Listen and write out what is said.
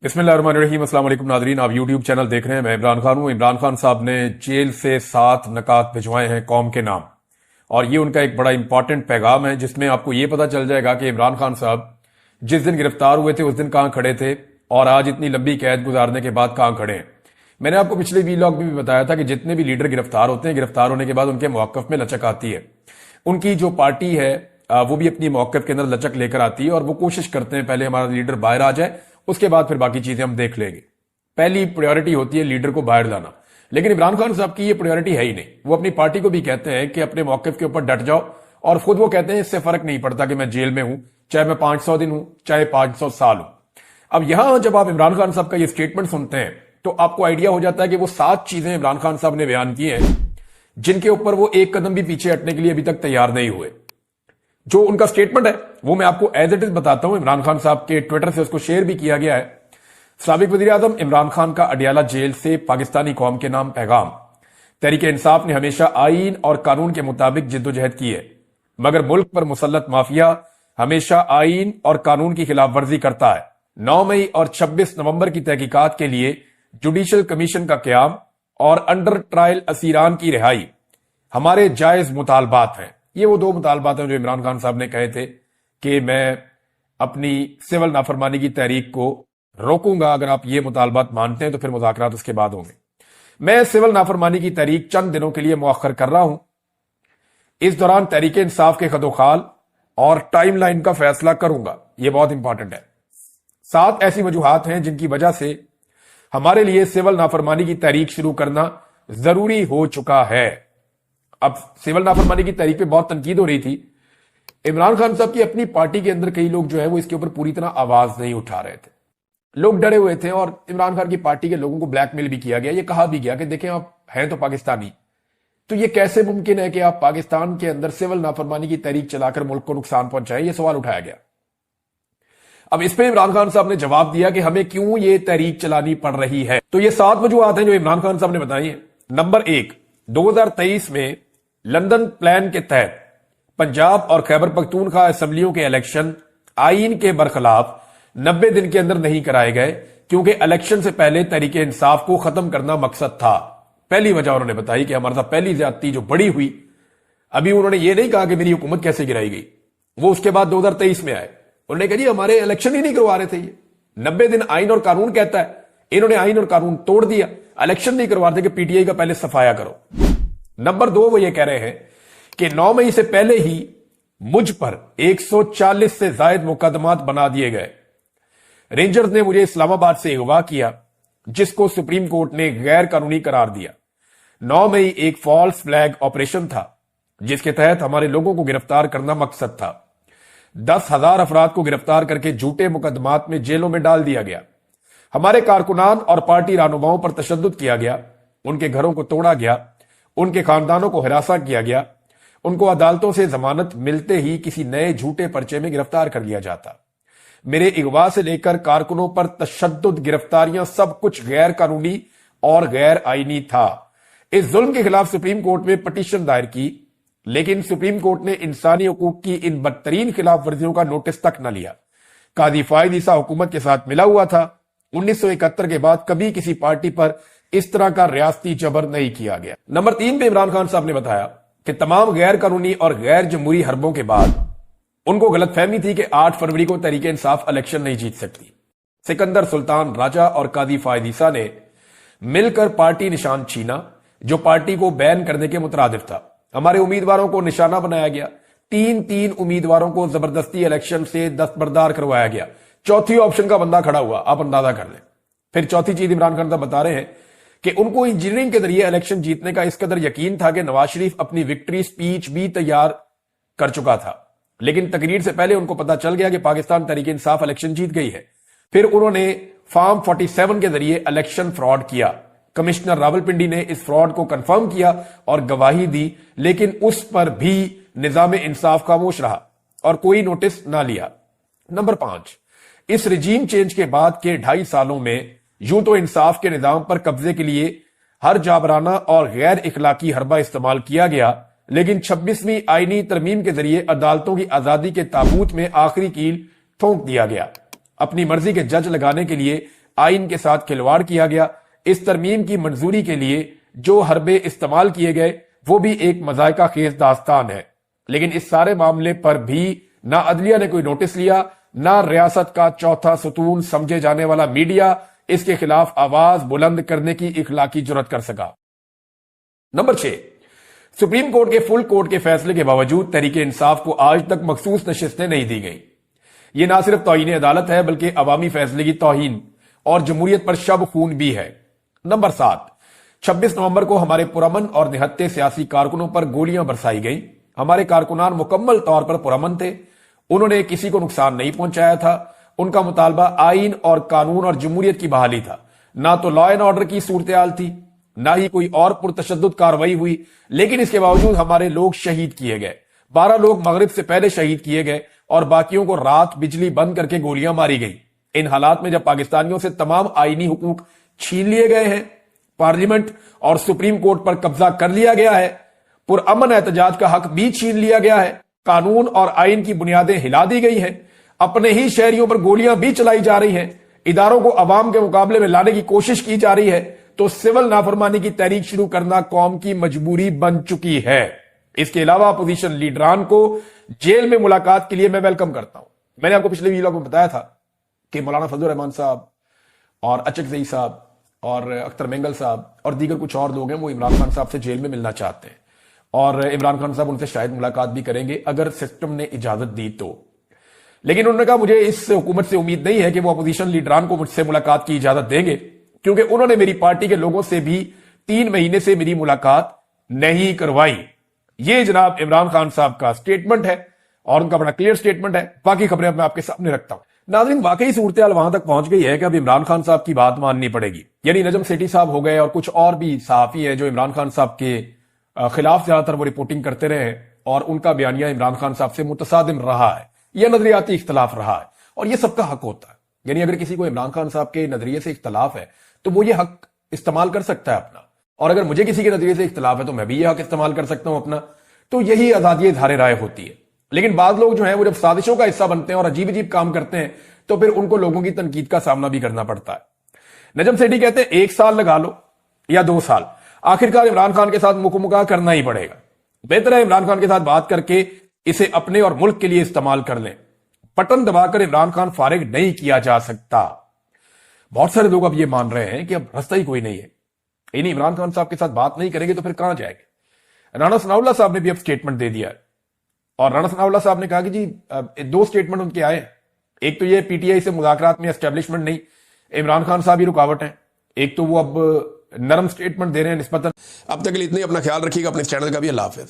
बिस्मिल्लाहिर्रहमानिर्रहीम। अस्सलाम वालेकुम नाज़रीन, आप यूट्यूब चैनल देख रहे हैं। मैं इमरान खान हूं। इमरान खान साहब ने जेल से 7 नकात भिजवाए हैं कौम के नाम, और ये उनका एक बड़ा इंपॉर्टेंट पैगाम है जिसमें आपको ये पता चल जाएगा कि इमरान खान साहब जिस दिन गिरफ्तार हुए थे उस दिन कहां खड़े थे और आज इतनी लंबी कैद गुजारने के बाद कहां खड़े हैं। मैंने आपको पिछले वीलॉग में भी बताया था कि जितने भी लीडर गिरफ्तार होते हैं, गिरफ्तार होने के बाद उनके मौकफ में लचक आती है। उनकी जो पार्टी है वो भी अपनी मौकफ के अंदर लचक लेकर आती है और वो कोशिश करते हैं पहले हमारा लीडर बाहर आ जाए, उसके बाद फिर बाकी चीजें हम देख लेंगे। पहली प्रायोरिटी होती है लीडर को बाहर लाना, लेकिन इमरान खान साहब की ये प्रायोरिटी है ही नहीं। वो अपनी पार्टी को भी कहते हैं कि अपने मौकफ के ऊपर डट जाओ, और खुद वो कहते हैं इससे फर्क नहीं पड़ता कि मैं जेल में हूं, चाहे मैं 500 दिन हूं चाहे 500 साल हूं। अब यहां जब आप इमरान खान साहब का ये स्टेटमेंट सुनते हैं तो आपको आइडिया हो जाता है कि वो 7 चीजें इमरान खान साहब ने बयान की हैं जिनके ऊपर वो एक कदम भी पीछे हटने के लिए अभी तक तैयार नहीं हुए। जो उनका स्टेटमेंट है वो मैं आपको एज इट इज बताता हूं। इमरान खान साहब के ट्विटर से उसको शेयर भी किया गया है। साबिक वजीर आजम इमरान खान का अडियाला जेल से पाकिस्तानी कौम के नाम पैगाम। तहरीक इंसाफ ने हमेशा आईन और कानून के मुताबिक जिद्दोजहद की है, मगर मुल्क पर मुसल्लत माफिया हमेशा आईन और कानून की खिलाफ वर्जी करता है। 9 मई और 26 नवंबर की तहकीकात के लिए जुडिशल कमीशन का क्याम और अंडर ट्रायल असीरान की रिहाई हमारे जायज मुतालबात हैं। ये वो 2 मुतालबात हैं जो इमरान खान साहब ने कहे थे कि मैं अपनी सिविल नाफरमानी की तहरीक को रोकूंगा। अगर आप ये मुतालबात मानते हैं तो फिर मुज़ाकरात उसके बाद होंगे। मैं सिविल नाफरमानी की तहरीक चंद दिनों के लिए मुअख्खर कर रहा हूं। इस दौरान तहरीक इंसाफ के खदोखाल और टाइमलाइन का फैसला करूंगा। यह बहुत इंपॉर्टेंट है। 7 ऐसी वजूहात हैं जिनकी वजह से हमारे लिए सिविल नाफरमानी की तहरीक शुरू करना जरूरी हो चुका है। अब सिविल नाफरमानी की तहरीक पे बहुत तनकीद हो रही थी। इमरान खान साहब की अपनी पार्टी के अंदर कई लोग जो है वो इसके ऊपर पूरी तरह आवाज नहीं उठा रहे थे। लोग डरे हुए थे और इमरान खान की पार्टी के लोगों को ब्लैकमेल भी किया गया। ये कहा भी गया कि देखें आप हैं तो पाकिस्तानी, तो ये कैसे मुमकिन है कि आप पाकिस्तान के अंदर सिविल नाफरमानी की तहरीक चलाकर मुल्क को नुकसान पहुंचाएं। ये सवाल उठाया गया। अब इस पे इमरान खान साहब ने जवाब दिया कि हमें क्यों ये तहरीक चलानी पड़ रही है। तो ये 7 वजूहात हैं जो इमरान खान साहब ने बताई है। नंबर 1, 2023 में लंदन प्लान के तहत पंजाब और खैबर पख्तूनख्वा असेंबलियों के इलेक्शन आईन के बरखिलाफ 90 दिन के अंदर नहीं कराए गए, क्योंकि इलेक्शन से पहले तहरीक इंसाफ को खत्म करना मकसद था। पहली वजह उन्होंने बताई कि हमारे साथ पहली ज्यादती जो बड़ी हुई, अभी उन्होंने ये नहीं कहा कि मेरी हुकूमत कैसे गिराई गई, वो उसके बाद 2023 में आए। उन्होंने कहा जी हमारे इलेक्शन ही नहीं करवा रहे थे, ये 90 दिन आईन और कानून कहता है, इन्होंने आईन और कानून तोड़ दिया, इलेक्शन नहीं करवा रहे थे कि पीटीआई का पहले सफाया करो। नंबर 2, वो ये कह रहे हैं कि 9 मई से पहले ही मुझ पर 140 से ज्यादा मुकदमात बना दिए गए। रेंजर्स ने मुझे इस्लामाबाद से अगवा किया, जिसको सुप्रीम कोर्ट ने गैर कानूनी करार दिया। 9 मई एक फॉल्स फ्लैग ऑपरेशन था जिसके तहत हमारे लोगों को गिरफ्तार करना मकसद था। 10,000 अफराद को गिरफ्तार करके झूठे मुकदमात में जेलों में डाल दिया गया। हमारे कारकुनान और पार्टी रहनुमाओं पर तशद्दुद किया गया, उनके घरों को तोड़ा गया, उनके खानदानों को हिरासा किया गया, उनको अदालतों से जमानत मिलते ही किसी नए झूठे पर्चे में गिरफ्तार कर लिया जाता। मेरे अगवा से लेकर कारकुनों पर तशद्दुद, गिरफ्तारियां, सब कुछ गैर कानूनी और गैर आईनी था। इस जुल्म के खिलाफ सुप्रीम कोर्ट में पिटीशन दायर की, लेकिन सुप्रीम कोर्ट ने इंसानी हकूक की इन बदतरीन खिलाफ वर्जियों का नोटिस तक न लिया। कादी फायद ईसा हुकूमत के साथ मिला हुआ था। 1971 के बाद कभी किसी पार्टी पर इस तरह का रियासती जबर नहीं किया गया। नंबर 3 पे इमरान खान साहब ने बताया कि तमाम गैर कानूनी और गैर जमहूरी हरबों के बाद उनको गलतफहमी थी कि 8 फरवरी को तहरीक इंसाफ इलेक्शन नहीं जीत सकती। सिकंदर सुल्तान राजा और कादी फायद ईसा ने मिलकर पार्टी निशान छीना, जो पार्टी को बैन करने के मुतरादिफ था। हमारे उम्मीदवारों को निशाना बनाया गया। 3 उम्मीदवारों को जबरदस्ती इलेक्शन से दस्तबरदार करवाया गया। चौथी ऑप्शन का बंदा खड़ा हुआ, आप अंदाजा कर लें। फिर चौथी चीज इमरान खान साहब बता रहे हैं कि उनको इंजीनियरिंग के जरिए इलेक्शन जीतने का इस कदर यकीन था कि नवाज शरीफ अपनी विक्ट्री स्पीच भी तैयार कर चुका था, लेकिन तकरीर से पहले उनको पता चल गया कि पाकिस्तान तहरीक इंसाफ इलेक्शन जीत गई है। फिर उन्होंने फॉर्म 47 के जरिए इलेक्शन फ्रॉड किया। कमिश्नर रावलपिंडी ने इस फ्रॉड को कंफर्म किया और गवाही दी, लेकिन उस पर भी निजाम इंसाफ खामोश रहा और कोई नोटिस ना लिया। नंबर 5, इस रिजीम चेंज के बाद के 2.5 सालों में यूं तो इंसाफ के निजाम पर कब्जे के लिए हर जाबराना और गैर इखलाकी हरबा इस्तेमाल किया गया, लेकिन 26वीं आईनी तरमीम के जरिए अदालतों की आजादी के ताबूत में आखिरी कील ठोंक दिया गया। अपनी मर्जी के जज लगाने के लिए آئین کے ساتھ کھلواڑ کیا گیا. اس ترمیم کی منظوری کے لیے جو حربے استعمال کیے گئے وہ بھی ایک مذائقہ خیز داستان ہے. لیکن اس سارے معاملے پر بھی نہ عدلیہ نے کوئی نوٹس لیا، نہ ریاست کا چوتھا ستون سمجھے جانے والا میڈیا اس کے خلاف آواز بلند کرنے کی اخلاقی جرات کر سکا. نمبر 6، سپریم کورٹ کے فل کورٹ کے فیصلے کے باوجود تحریک انصاف کو آج تک مخصوص نشستیں نہیں دی گئیں. یہ نہ صرف توہین عدالت ہے بلکہ عوامی فیصلے کی توہین اور جمہوریت پر شب خون بھی ہے. نمبر 7، 26 نومبر کو ہمارے پرامن اور نہتے سیاسی کارکنوں پر گولیاں برسائی گئیں. ہمارے کارکنان مکمل طور پر پرامن تھے، انہوں نے کسی کو نقصان نہیں پہنچایا تھا. ان کا مطالبہ آئین اور قانون اور جمہوریت کی بحالی تھا. نہ تو لا اینڈ آرڈر کی صورتحال تھی، نہ ہی کوئی اور پرتشدد کارروائی ہوئی. لیکن اس کے باوجود ہمارے لوگ شہید کیے گئے. 12 لوگ مغرب سے پہلے شہید کیے گئے اور باقیوں کو رات بجلی بند کر کے گولیاں ماری گئی. ان حالات میں جب پاکستانیوں سے تمام آئینی حقوق چھین لیے گئے ہیں، پارلیمنٹ اور سپریم کورٹ پر قبضہ کر لیا گیا ہے، پرامن احتجاج کا حق بھی چھین لیا گیا ہے، قانون اور آئین کی بنیادیں ہلا دی گئی ہیں، اپنے ہی شہریوں پر گولیاں بھی چلائی جا رہی ہیں، اداروں کو عوام کے مقابلے میں لانے کی کوشش کی جا رہی ہے، تو سول نافرمانی کی تحریک شروع کرنا قوم کی مجبوری بن چکی ہے. اس کے علاوہ اپوزیشن لیڈران کو جیل میں ملاقات کے لیے میں ویلکم کرتا ہوں. میں نے آپ کو پچھلے ویڈیو میں بتایا تھا کہ مولانا فضل الرحمان صاحب اور اچکزئی صاحب اور اختر مینگل صاحب اور دیگر کچھ اور لوگ ہیں وہ عمران خان صاحب سے جیل میں ملنا چاہتے ہیں، اور عمران خان صاحب ان سے شاید ملاقات بھی کریں گے اگر سسٹم نے اجازت دی تو. لیکن انہوں نے کہا مجھے اس حکومت سے امید نہیں ہے کہ وہ اپوزیشن لیڈران کو مجھ سے ملاقات کی اجازت دیں گے، کیونکہ انہوں نے میری پارٹی کے لوگوں سے بھی 3 مہینے سے میری ملاقات نہیں کروائی. یہ جناب عمران خان صاحب کا سٹیٹمنٹ ہے اور ان کا بڑا کلیئر سٹیٹمنٹ ہے. باقی خبریں میں آپ کے سامنے رکھتا ہوں. ناظرین، واقعی صورتحال وہاں تک پہنچ گئی ہے کہ اب عمران خان صاحب کی بات ماننی پڑے گی. یعنی نجم سیٹھی صاحب ہو گئے اور کچھ اور بھی صحافی ہیں جو عمران خان صاحب کے خلاف زیادہ تر وہ رپورٹنگ کرتے رہے ہیں، اور ان کا بیانیہ عمران خان صاحب سے متصادم رہا ہے، یہ نظریاتی اختلاف رہا ہے، اور یہ سب کا حق ہوتا ہے. یعنی اگر کسی کو عمران خان صاحب کے نظریے سے اختلاف ہے تو وہ یہ حق استعمال کر سکتا ہے اپنا، اور اگر مجھے کسی کے نظریے سے اختلاف ہے تو میں بھی یہ حق استعمال کر سکتا ہوں اپنا. تو یہی آزادی اظہار رائے ہوتی ہے. لیکن بعض لوگ جو ہیں وہ جب سازشوں کا حصہ بنتے ہیں اور عجیب عجیب کام کرتے ہیں تو پھر ان کو لوگوں کی تنقید کا سامنا بھی کرنا پڑتا ہے. نجم سیٹھی کہتے ہیں 1 سال لگا لو یا 2 سال، آخرکار عمران خان کے ساتھ مکمکا کرنا ہی پڑے گا. بہتر ہے عمران خان کے ساتھ بات کر کے اسے اپنے اور ملک کے لیے استعمال کر لیں. بٹن دبا کر عمران خان فارغ نہیں کیا جا سکتا. بہت سارے لوگ اب یہ مان رہے ہیں کہ اب رستہ ہی کوئی نہیں ہے، یعنی عمران خان صاحب کے ساتھ بات نہیں کریں گے تو پھر کہاں جائے گے. رانا ثناء اللہ صاحب نے بھی اب سٹیٹمنٹ دے دیا ہے، اور رانا ثناء اللہ صاحب نے کہا کہ جی 2 سٹیٹمنٹ ان کے آئے. ایک تو یہ پی ٹی آئی سے مذاکرات میں اسٹیبلشمنٹ نہیں، عمران خان صاحب ہی رکاوٹ ہیں. ایک تو وہ اب نرم سٹیٹمنٹ دے رہے ہیں نسبتاً. اب تک کے لیے اتنے، اپنا خیال رکھیے گا، اپنے چینل کا بھی. اللہ حافظ.